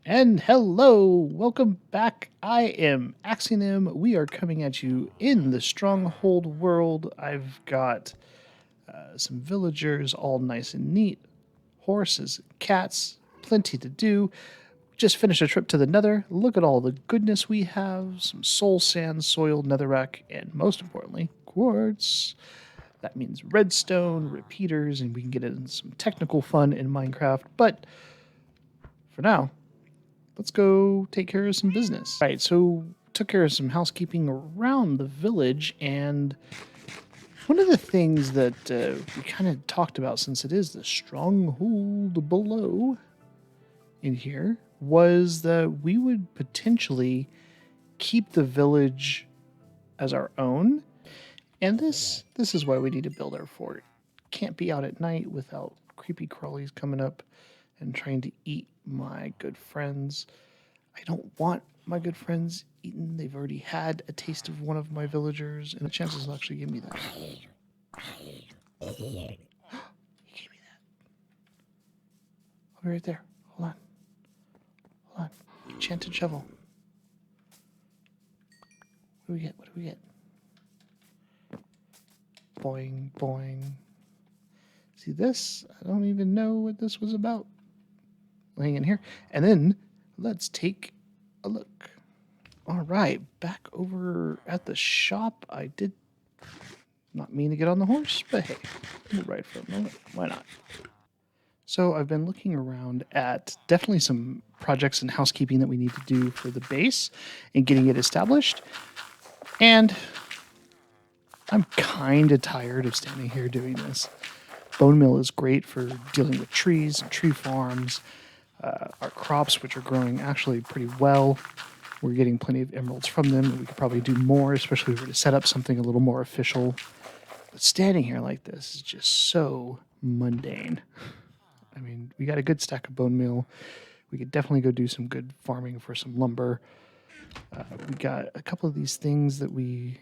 And hello, welcome back. I am Axynim. We are coming at you in the Stronghold world. I've got some villagers, all nice and neat, horses, cats, plenty to do. Just finished a trip to the Nether. Look at all the goodness we have: some soul sand, soil, netherrack, and most importantly, quartz. That means redstone, repeaters, and we can get into some technical fun in Minecraft. But for now, let's go take care of some business. All right, so took care of some housekeeping around the village, and one of the things that we kind of talked about, since it is the Stronghold Below in here, was that we would potentially keep the village as our own. And this is why we need to build our fort. Can't be out at night without creepy crawlies coming up and trying to eat my good friends. I don't want my good friends eaten. They've already had a taste of one of my villagers, and the chances will actually give me that. He gave me that. I'll be right there. Hold on. Hold on. Enchanted shovel. What do we get? What do we get? Boing, boing. See this? I don't even know what this was about. Laying in here. And then let's take a look. All right, back over at the shop. I did not mean to get on the horse, but hey, we'll ride for a moment. Why not? So I've been looking around at definitely some projects and housekeeping that we need to do for the base and getting it established. And I'm kind of tired of standing here doing this. Bone meal is great for dealing with trees and tree farms. Our crops, which are growing actually pretty well. We're getting plenty of emeralds from them, and we could probably do more, especially if we were to set up something a little more official. But standing here like this is just so mundane. I mean, we got a good stack of bone meal. We could definitely go do some good farming for some lumber. We got a couple of these things that we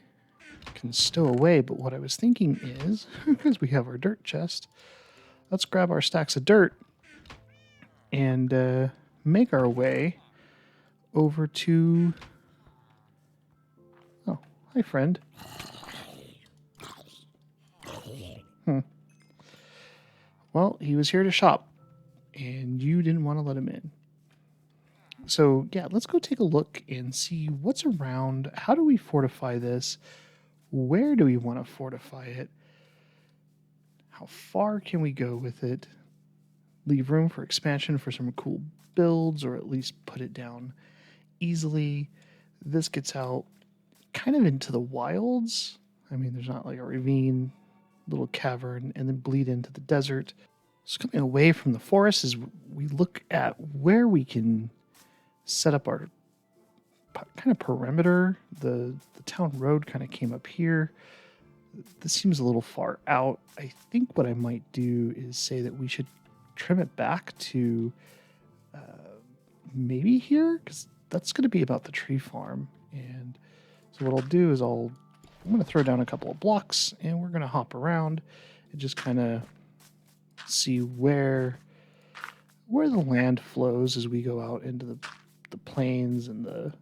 can stow away, but what I was thinking is, because we have our dirt chest, let's grab our stacks of dirt and make our way over to... Oh, hi, friend. Well, he was here to shop, and you didn't want to let him in. So, yeah, let's go take a look and see what's around. How do we fortify this? Where do we want to fortify it? How far can we go with it? Leave room for expansion for some cool builds, or at least put it down easily. This gets out kind of into the wilds. I mean, there's not like a ravine, little cavern, and then bleed into the desert. So coming away from the forest is we look at where we can set up our kind of perimeter. The town road kind of came up here. This seems a little far out. I think what I might do is say that we should trim it back to maybe here, because that's going to be about the tree farm. And so what I'll do is I'm going to throw down a couple of blocks, and we're going to hop around and just kind of see where the land flows as we go out into the plains and the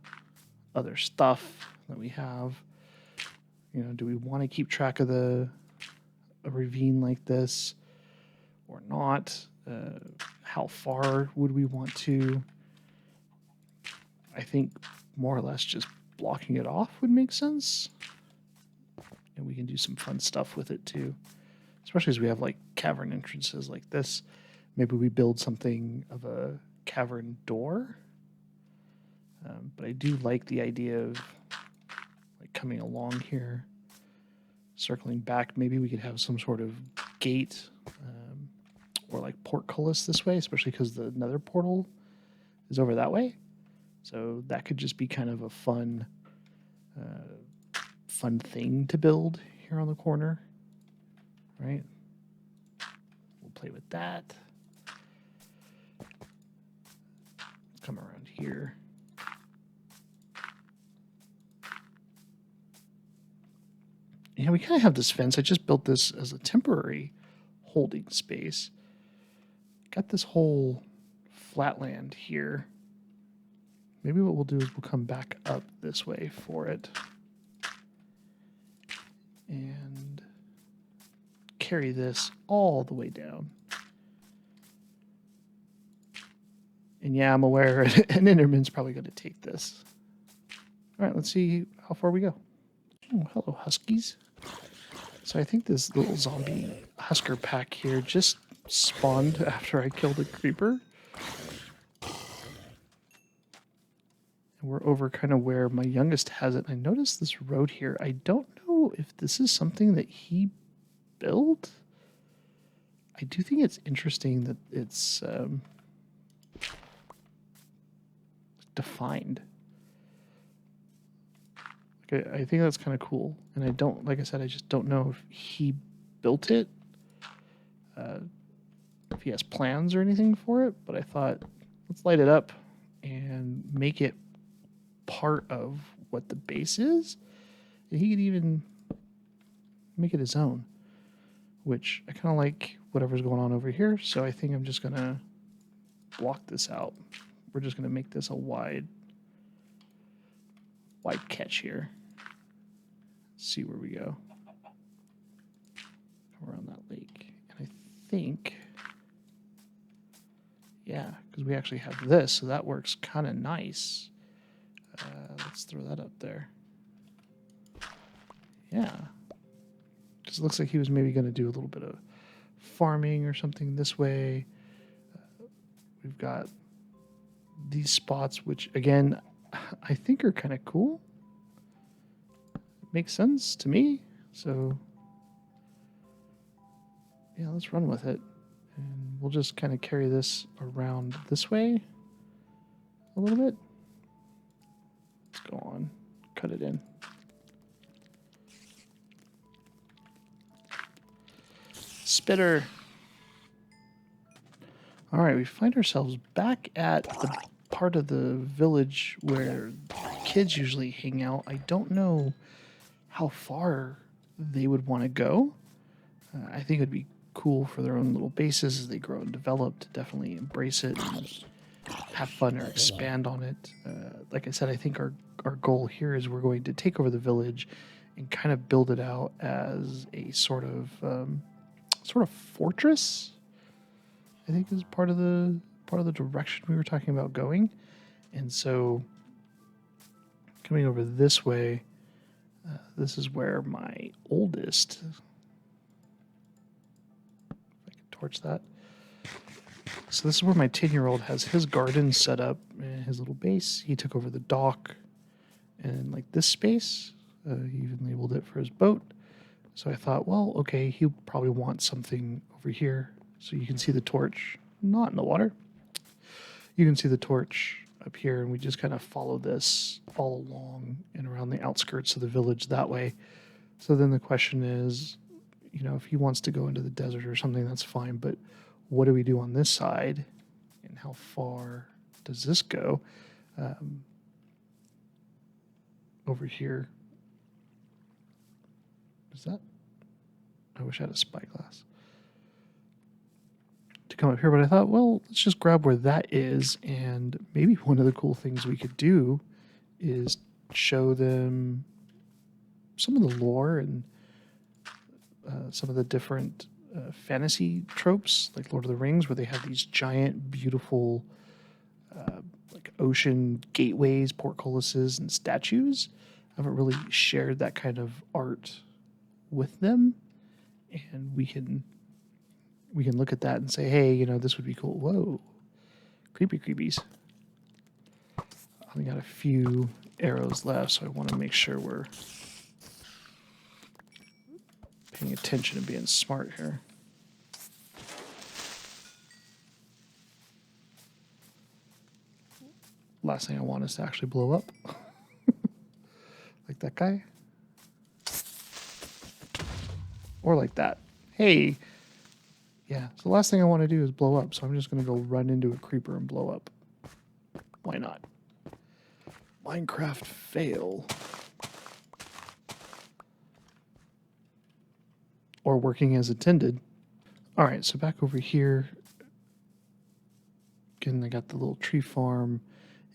other stuff that we have. You know, do we want to keep track of a ravine like this or not? How far would we want to? I think more or less just blocking it off would make sense. And we can do some fun stuff with it too. Especially as we have like cavern entrances like this. Maybe we build something of a cavern door. But I do like the idea of like coming along here, circling back. Maybe we could have some sort of gate or like portcullis this way, especially because the nether portal is over that way. So that could just be kind of a fun thing to build here on the corner, right? We'll play with that. Come around here. Yeah, we kind of have this fence. I just built this as a temporary holding space. Got this whole flatland here maybe what we'll do is we'll come back up this way for it. And carry this all the way down. And yeah, I'm aware an Enderman's probably going to take this. All right, let's see how far we go. Oh, hello, Huskies. So I think this little zombie husker pack here just spawned after I killed a creeper. And we're over kind of where my youngest has it. I noticed this road here. I don't know if this is something that he built. I do think it's interesting that it's defined. Like, I think that's kind of cool. And I don't, like I said, I just don't know if he built it, if he has plans or anything for it. But I thought, let's light it up and make it part of what the base is. And he could even make it his own, which I kind of like whatever's going on over here. So I think I'm just going to block this out. We're just going to make this a wide catch here. See where we go. Around that lake. And I think, yeah, because we actually have this, so that works kind of nice. Let's throw that up there. Yeah. Because it looks like he was maybe going to do a little bit of farming or something this way. We've got these spots, which, again, I think are kind of cool. Makes sense to me. So, yeah, let's run with it. And we'll just kind of carry this around this way a little bit. Let's go on. Cut it in. Spitter. All right, we find ourselves back at the part of the village where kids usually hang out. I don't know how far they would want to go. I think it'd be cool for their own little bases as they grow and develop to definitely embrace it and have fun or expand on it. Like I said, I think our goal here is we're going to take over the village and kind of build it out as a sort of fortress. I think is part of the direction we were talking about going. And so coming over this way, this is where my oldest, if I can torch that. So this is where my 10-year-old has his garden set up and his little base. He took over the dock and like this space. He even labeled it for his boat. So I thought, well, okay, he'll probably want something over here. So you can see the torch, not in the water. You can see the torch up here, and we just kind of follow this all along and around the outskirts of the village that way. So then the question is, you know, if he wants to go into the desert or something, that's fine. But what do we do on this side? And how far does this go? Over here. Is that? I wish I had a spyglass to come up here, but I thought, well, let's just grab where that is, and maybe one of the cool things we could do is show them some of the lore and some of the different fantasy tropes, like Lord of the Rings, where they have these giant, beautiful, like ocean gateways, portcullises, and statues. I haven't really shared that kind of art with them, and we can look at that and say, hey, you know, this would be cool. Whoa, creepy creepies. I only got a few arrows left, so I want to make sure we're paying attention and being smart here. Last thing I want is to actually blow up. Like that guy. Or like that. Hey. Yeah, so the last thing I want to do is blow up, so I'm just going to go run into a creeper and blow up. Why not? Minecraft fail. Or working as intended. All right, so back over here. Again, I got the little tree farm,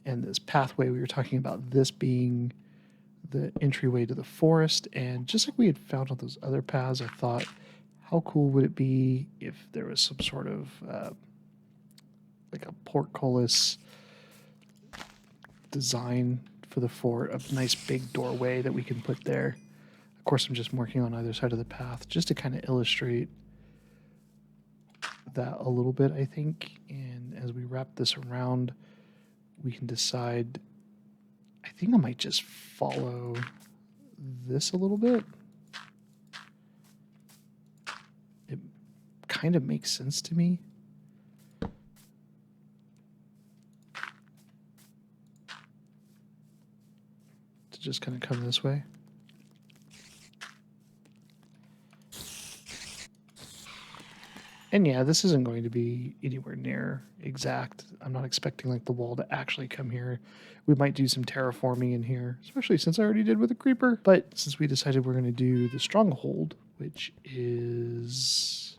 and this pathway, we were talking about this being the entryway to the forest. And just like we had found on those other paths, I thought, how cool would it be if there was some sort of like a portcullis design for the fort, a nice big doorway that we can put there. Of course, I'm just working on either side of the path just to kind of illustrate that a little bit, I think. And as we wrap this around, we can decide. I think I might just follow this a little bit. It kind of makes sense to me. To just kind of come this way. And yeah, this isn't going to be anywhere near exact. I'm not expecting like the wall to actually come here. We might do some terraforming in here, especially since I already did with a creeper. But since we decided we're going to do the stronghold, which is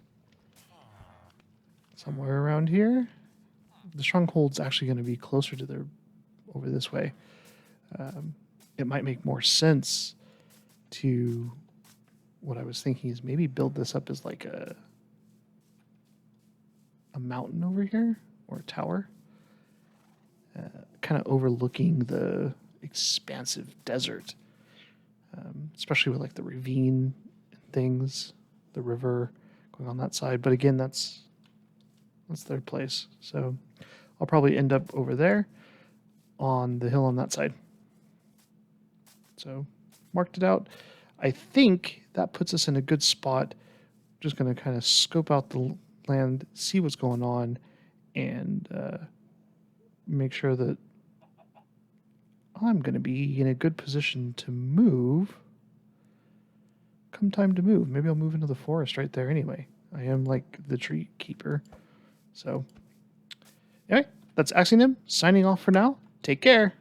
somewhere around here, the stronghold's actually going to be closer to their over this way. It might make more sense to what I was thinking is maybe build this up as like a mountain over here, or a tower, kind of overlooking the expansive desert, especially with like the ravine and things, the river going on that side. But again, that's their place, so I'll probably end up over there on the hill on that side. So marked it out. I think that puts us in a good spot. Just going to kind of scope out the land, see what's going on, and make sure that I'm going to be in a good position to move come time to move. Maybe I'll move into the forest right there anyway. I am like the tree keeper. So anyway, that's Axynim signing off for now. Take care.